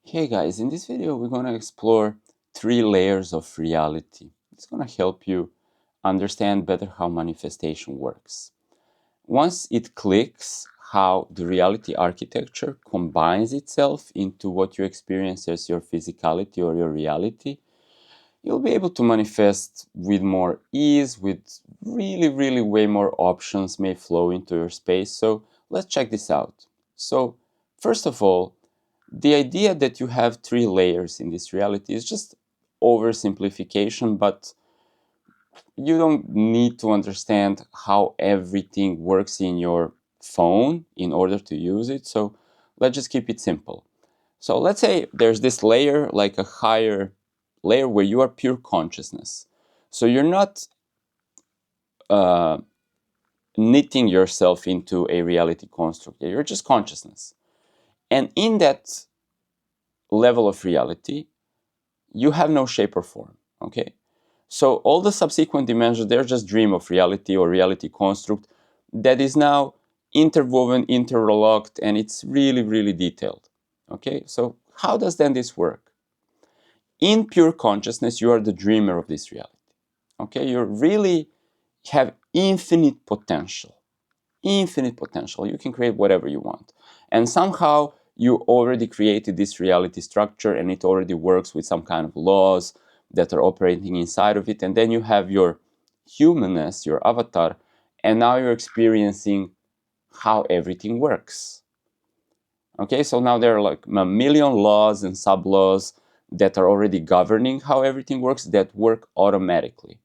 Hey guys, in this video we're going to explore 3 layers of reality. It's going to help you understand better how manifestation works. Once it clicks how the reality architecture combines itself into what you experience as your physicality or your reality, you'll be able to manifest with more ease, with really way more options may flow into your space. So let's check this out. So first of all, the idea that you have 3 layers in this reality is just oversimplification, but you don't need to understand how everything works in your phone in order to use it. So let's just keep it simple. So let's say there's this layer, like a higher layer where you are pure consciousness. So you're not uh, knitting yourself into a reality construct. You're just consciousness. And in that level of reality, you have no shape or form, okay? So all the subsequent dimensions, they're just dream of reality or reality construct that is now interwoven, interlocked, and it's really detailed, okay? So how does then this work? In pure consciousness, you are the dreamer of this reality, okay? You really have infinite potential. Infinite potential. You can create whatever you want. And somehow you already created this reality structure and it already works with some kind of laws that are operating inside of it. And then you have your humanness, your avatar, and now you're experiencing how everything works. Okay, so now there are like a million laws and sub-laws that are already governing how everything works that work automatically.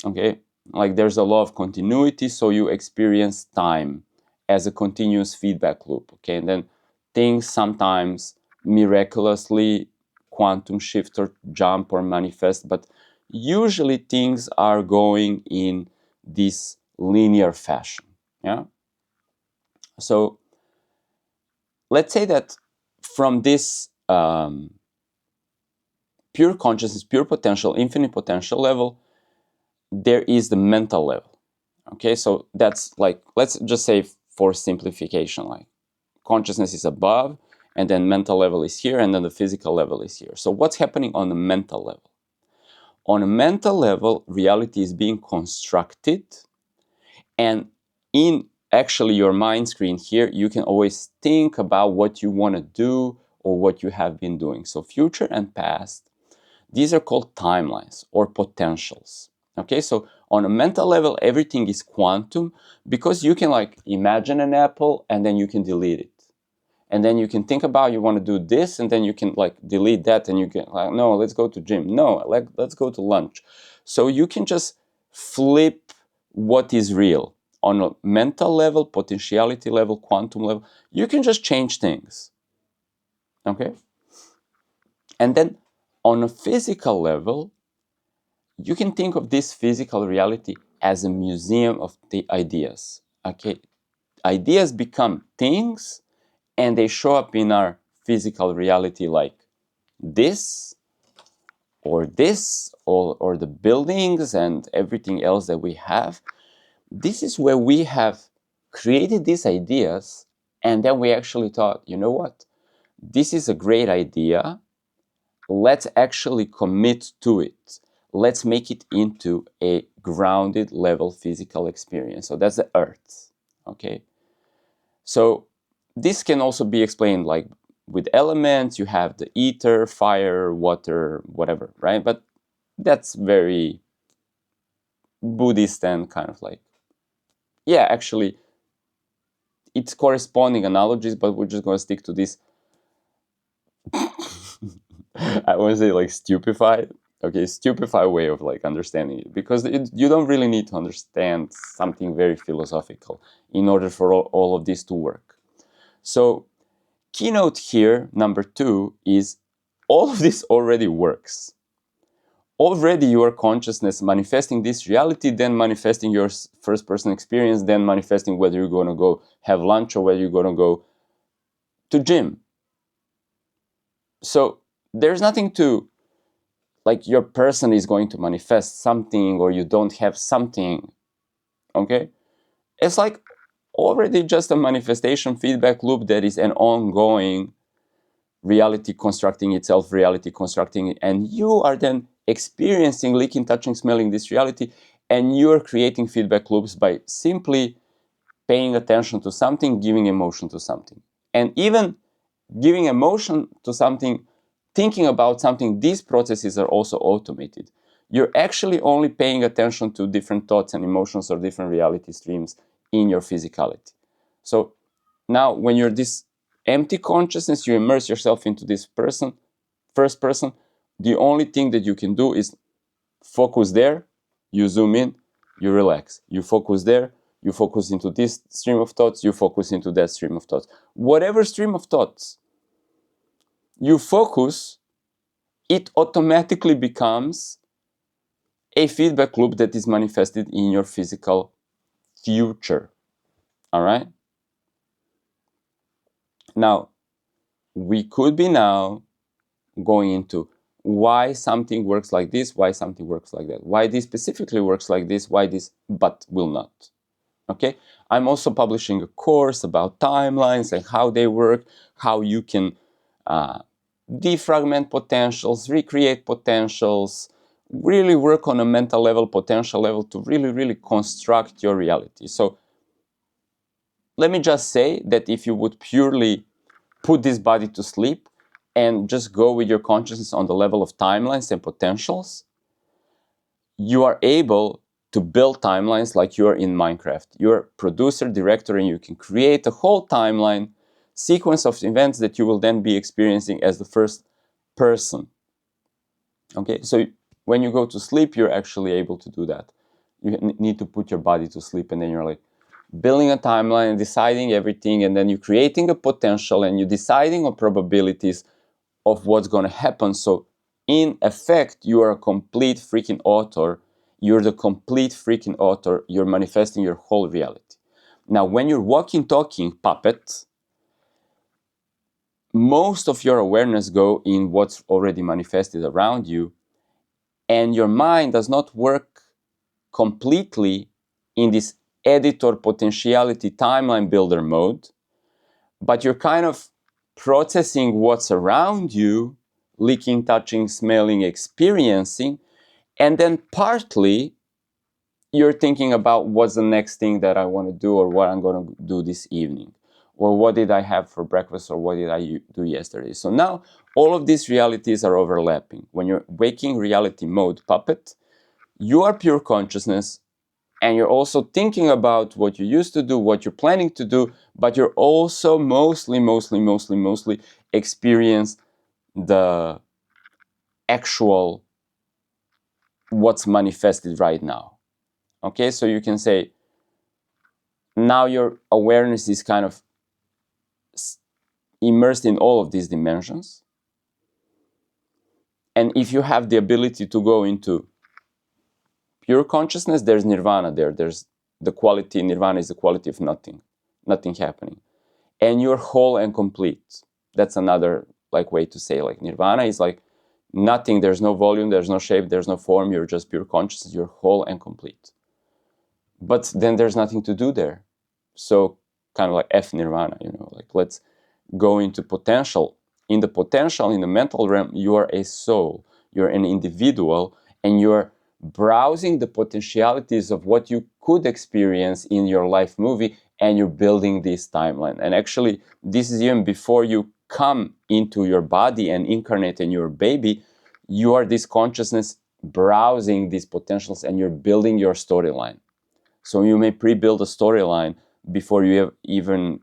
Okay, like there's a law of continuity, so you experience time as a continuous feedback loop. Okay, and then things sometimes miraculously quantum shift or jump or manifest, but usually things are going in this linear fashion. Yeah, so let's say that from this pure consciousness, pure potential, infinite potential level, there is the mental level. Okay, so that's like, let's just say for simplification, like consciousness is above, and then mental level is here, and then the physical level is here. So what's happening on the mental level? On a mental level, reality is being constructed, and in actually your mind screen here, you can always think about what you want to do or what you have been doing. So future and past, these are called timelines or potentials. Okay, so on a mental level, everything is quantum because you can like imagine an apple and then you can delete it. And then you can think about you want to do this and then you can like delete that and you can like, no, let's go to gym. No, like let's go to lunch. So you can just flip what is real on a mental level, potentiality level, quantum level. You can just change things. Okay? And then on a physical level, you can think of this physical reality as a museum of the ideas. Okay, ideas become things and they show up in our physical reality like this or the buildings and everything else that we have. This is where we have created these ideas and then we actually thought, you know what, this is a great idea, let's actually commit to it. Let's make it into a grounded level physical experience. So that's the earth. Okay. So this can also be explained like with elements. You have the ether, fire, water, whatever, right? But that's very Buddhist and kind of like, yeah, actually, it's corresponding analogies, but we're just going to stick to this. I want to say like stupefied. Okay, stupefied way of like understanding it, because you don't really need to understand something very philosophical in order for all of this to work. So keynote here, number 2, is all of this already works. Already your consciousness manifesting this reality, then manifesting your first person experience, then manifesting whether you're going to go have lunch or whether you're going to go to gym. So there's nothing to like your person is going to manifest something or you don't have something. Okay, it's like already just a manifestation feedback loop that is an ongoing reality constructing itself, reality constructing, and you are then experiencing, licking, touching, smelling this reality, and you're creating feedback loops by simply paying attention to something, giving emotion to something. And even giving emotion to something, thinking about something, these processes are also automated. You're actually only paying attention to different thoughts and emotions or different reality streams in your physicality. So now when you're this empty consciousness, you immerse yourself into this person, first person, the only thing that you can do is focus there, you zoom in, you relax. You focus there, you focus into this stream of thoughts, you focus into that stream of thoughts. Whatever stream of thoughts you focus, it automatically becomes a feedback loop that is manifested in your physical future. All right? Now, we could be now going into why something works like this, why something works like that, why this specifically works like this, why this but will not. Okay? I'm also publishing a course about timelines and how they work, how you can defragment potentials, recreate potentials, really work on a mental level, potential level to really construct your reality. So let me just say that if you would purely put this body to sleep and just go with your consciousness on the level of timelines and potentials, you are able to build timelines like you're in Minecraft. You're producer, director, and you can create a whole timeline, sequence of events that you will then be experiencing as the first person. Okay, so when you go to sleep, you're actually able to do that. You need to put your body to sleep, and then you're like building a timeline and deciding everything, and then you're creating a potential and you're deciding on probabilities of what's going to happen. So in effect, you are a complete freaking author. You're the complete freaking author. You're manifesting your whole reality. Now, when you're walking, talking puppet, most of your awareness go in what's already manifested around you, and your mind does not work completely in this editor potentiality timeline builder mode, but you're kind of processing what's around you, licking, touching, smelling, experiencing, and then partly you're thinking about what's the next thing that I want to do, or what I'm going to do this evening, or what did I have for breakfast, or what did I do yesterday. So now all of these realities are overlapping. When you're waking reality mode puppet, you are pure consciousness, and you're also thinking about what you used to do, what you're planning to do, but you're also mostly experience the actual what's manifested right now. Okay, so you can say now your awareness is kind of immersed in all of these dimensions. And if you have the ability to go into pure consciousness, there's nirvana there. There's the quality, nirvana is the quality of nothing happening. And you're whole and complete. That's another way to say, nirvana is like nothing. There's no volume, there's no shape, there's no form. You're just pure consciousness. You're whole and complete. But then there's nothing to do there. So kind of like F nirvana, let's go into potential. In the potential, in the mental realm, you are a soul. You're an individual, and you're browsing the potentialities of what you could experience in your life movie, and you're building this timeline. And actually, this is even before you come into your body and incarnate in your baby. You are this consciousness browsing these potentials, and you're building your storyline. So you may pre-build a storyline before you even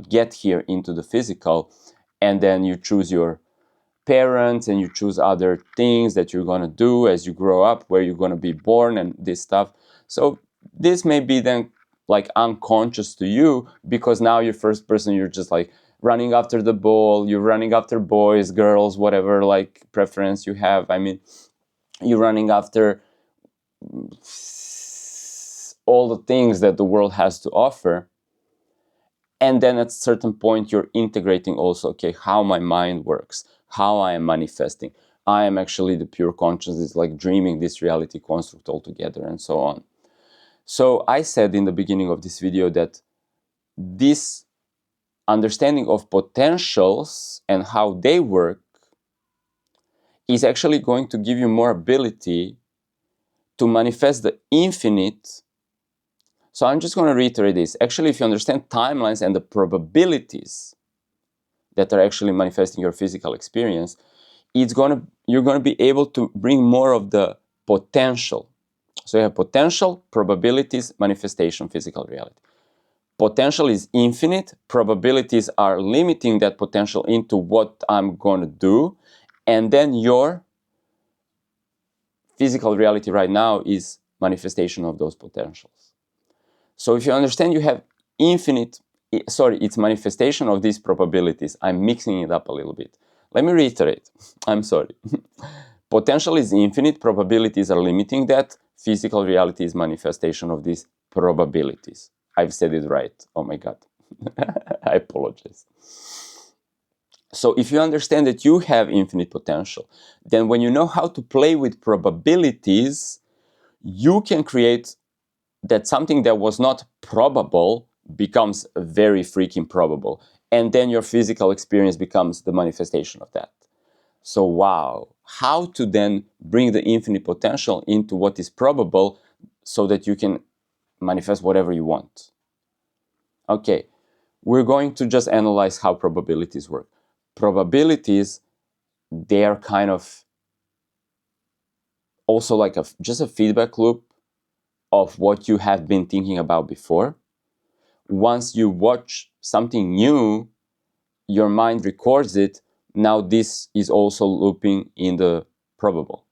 get here into the physical, and then you choose your parents and you choose other things that you're going to do as you grow up, where you're going to be born and this stuff. So this may be then unconscious to you, because now you're first person, you're just running after the ball, you're running after boys, girls, whatever preference you have. I mean, you're running after all the things that the world has to offer. And then at a certain point, you're integrating also, okay, how my mind works, how I am manifesting. I am actually the pure consciousness, dreaming this reality construct altogether, and so on. So I said in the beginning of this video that this understanding of potentials and how they work is actually going to give you more ability to manifest the infinite. So I'm just going to reiterate this. Actually, if you understand timelines and the probabilities that are actually manifesting your physical experience, you're going to be able to bring more of the potential. So you have potential, probabilities, manifestation, physical reality. Potential is infinite. Probabilities are limiting that potential into what I'm going to do. And then your physical reality right now is manifestation of those potentials. So if you understand you have it's manifestation of these probabilities. I'm mixing it up a little bit. Let me reiterate. I'm sorry. Potential is infinite. Probabilities are limiting that. Physical reality is manifestation of these probabilities. I've said it right. Oh my God. I apologize. So if you understand that you have infinite potential, then when you know how to play with probabilities, you can create that something that was not probable becomes very freaking probable. And then your physical experience becomes the manifestation of that. So wow, how to then bring the infinite potential into what is probable so that you can manifest whatever you want. Okay, we're going to just analyze how probabilities work. Probabilities, they are kind of also like just a feedback loop of what you have been thinking about before. Once you watch something new, your mind records it. Now this is also looping in the probable.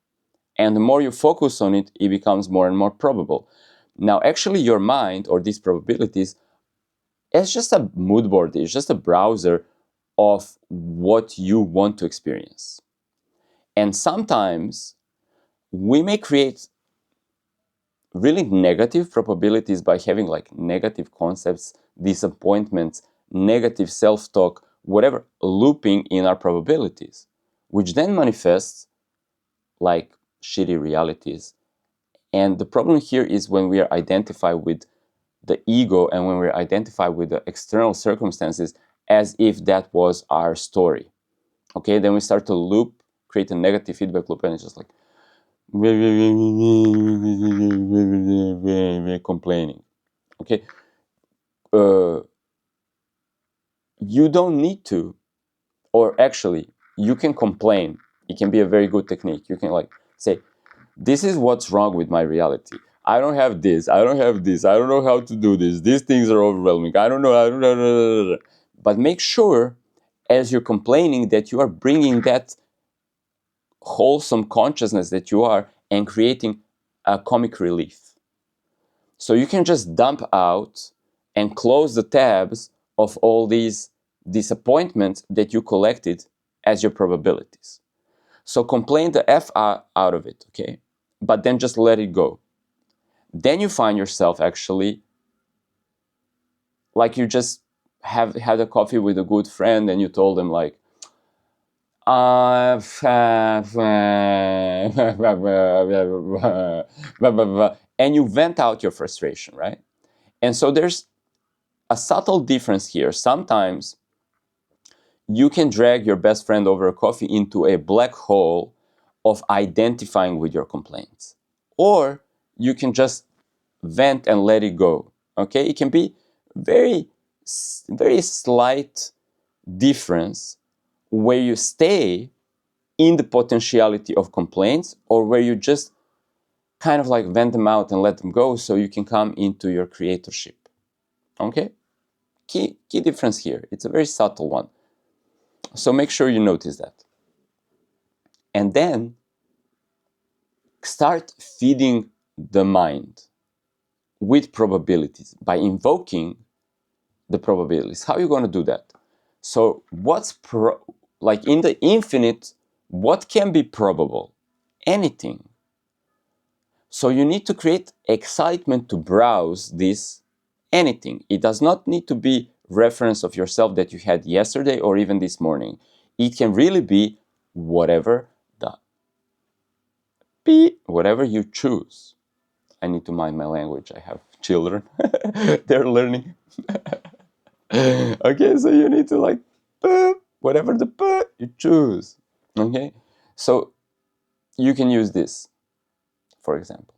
And the more you focus on it, it becomes more and more probable. Now, actually, your mind or these probabilities is just a mood board. It's just a browser of what you want to experience. And sometimes we may create really negative probabilities by having like negative concepts, disappointments, negative self-talk, whatever, looping in our probabilities, which then manifests like shitty realities. And the problem here is when we are identified with the ego and when we're identified with the external circumstances as if that was our story. Okay, then we start to loop, create a negative feedback loop, and it's just like complaining. Okay, you don't need to, or actually, you can complain. It can be a very good technique. You can like say, this is what's wrong with my reality. I don't have this. I don't have this. I don't know how to do this. These things are overwhelming. I don't know. I don't know. But make sure, as you're complaining, that you are bringing that wholesome consciousness that you are and creating a comic relief. So you can just dump out and close the tabs of all these disappointments that you collected as your probabilities. So complain the F out of it, okay? But then just let it go. Then you find yourself actually like you just have had a coffee with a good friend and you told them like, and you vent out your frustration, right? And so there's a subtle difference here. Sometimes you can drag your best friend over a coffee into a black hole of identifying with your complaints. Or you can just vent and let it go. Okay? It can be very, very slight difference where you stay in the potentiality of complaints or where you just kind of like vent them out and let them go so you can come into your creatorship. Okay? Key difference here. It's a very subtle one. So make sure you notice that. And then start feeding the mind with probabilities by invoking the probabilities. How are you going to do that? So like in the infinite, what can be probable? Anything. So you need to create excitement to browse this anything. It does not need to be reference of yourself that you had yesterday or even this morning. It can really be whatever whatever you choose. I need to mind my language. I have children. They're learning. Okay, so you need to like whatever the you choose. Okay, so you can use this, for example.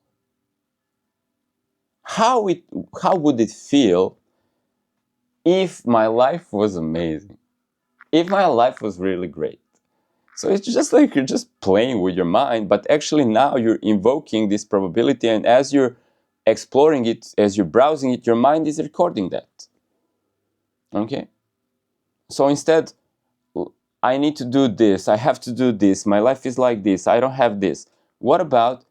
How it how would it feel if my life was amazing? If my life was really great? So it's just like you're just playing with your mind, but actually now you're invoking this probability, and as you're exploring it, as you're browsing it, your mind is recording that. Okay? So instead, I need to do this, I have to do this, my life is like this, I don't have this. What about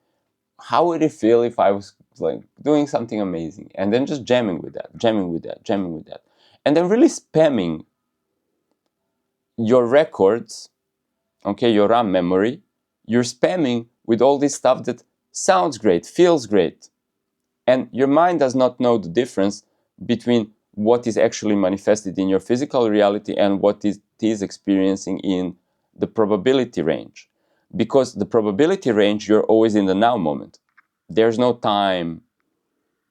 how would it feel if I was like doing something amazing, and then just jamming with that, jamming with that, jamming with that, and then really spamming your records, okay, your RAM memory, you're spamming with all this stuff that sounds great, feels great, and your mind does not know the difference between what is actually manifested in your physical reality and what it is experiencing in the probability range. Because the probability range, you're always in the now moment. There's no time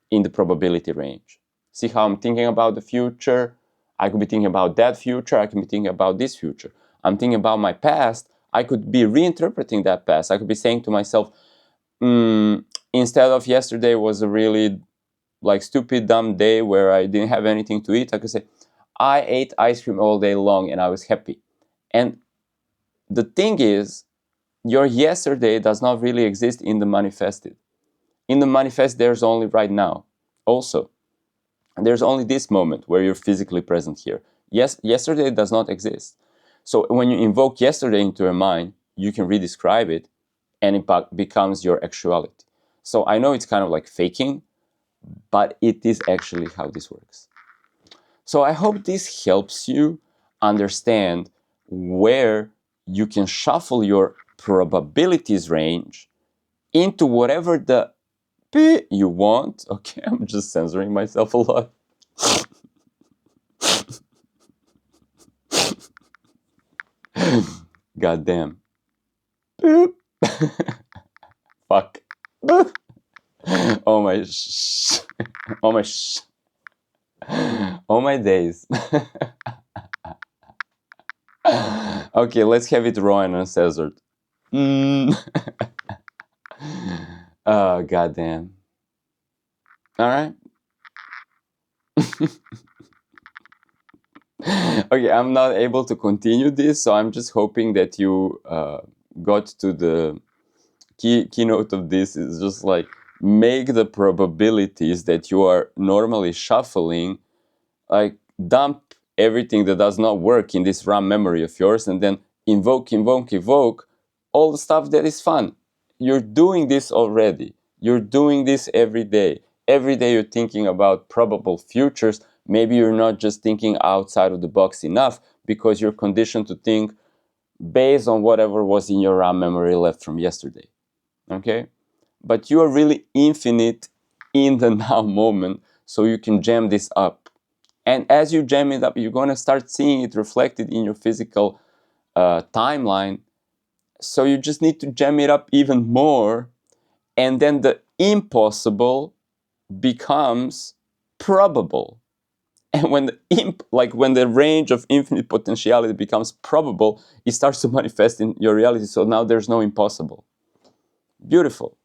in the probability range. See how I'm thinking about the future? I could be thinking about that future, I could be thinking about this future. I'm thinking about my past, I could be reinterpreting that past. I could be saying to myself, instead of yesterday was a really like stupid dumb day where I didn't have anything to eat, I could say, I ate ice cream all day long and I was happy. And the thing is, your yesterday does not really exist in the manifested. In the manifest, there's only right now. Also, there's only this moment where you're physically present here. Yes, yesterday does not exist. So when you invoke yesterday into your mind, you can redescribe it and it becomes your actuality. So I know it's kind of like faking, but it is actually how this works. So I hope this helps you understand where you can shuffle your probabilities range into whatever the you want. Okay, I'm just censoring myself a lot. God damn. Fuck. Oh my oh my oh my days. Okay, let's have it raw and uncensored. Oh, goddamn. All right. Okay, I'm not able to continue this, so I'm just hoping that you got to the keynote of this. Is just like make the probabilities that you are normally shuffling, like dump everything that does not work in this RAM memory of yours, and then invoke all the stuff that is fun. You're doing this already. You're doing this every day. Every day you're thinking about probable futures. Maybe you're not just thinking outside of the box enough because you're conditioned to think based on whatever was in your RAM memory left from yesterday. Okay? But you are really infinite in the now moment, so you can jam this up. And as you jam it up, you're going to start seeing it reflected in your physical timeline. So you just need to jam it up even more. And then the impossible becomes probable. And when when the range of infinite potentiality becomes probable, it starts to manifest in your reality. So now there's no impossible. Beautiful.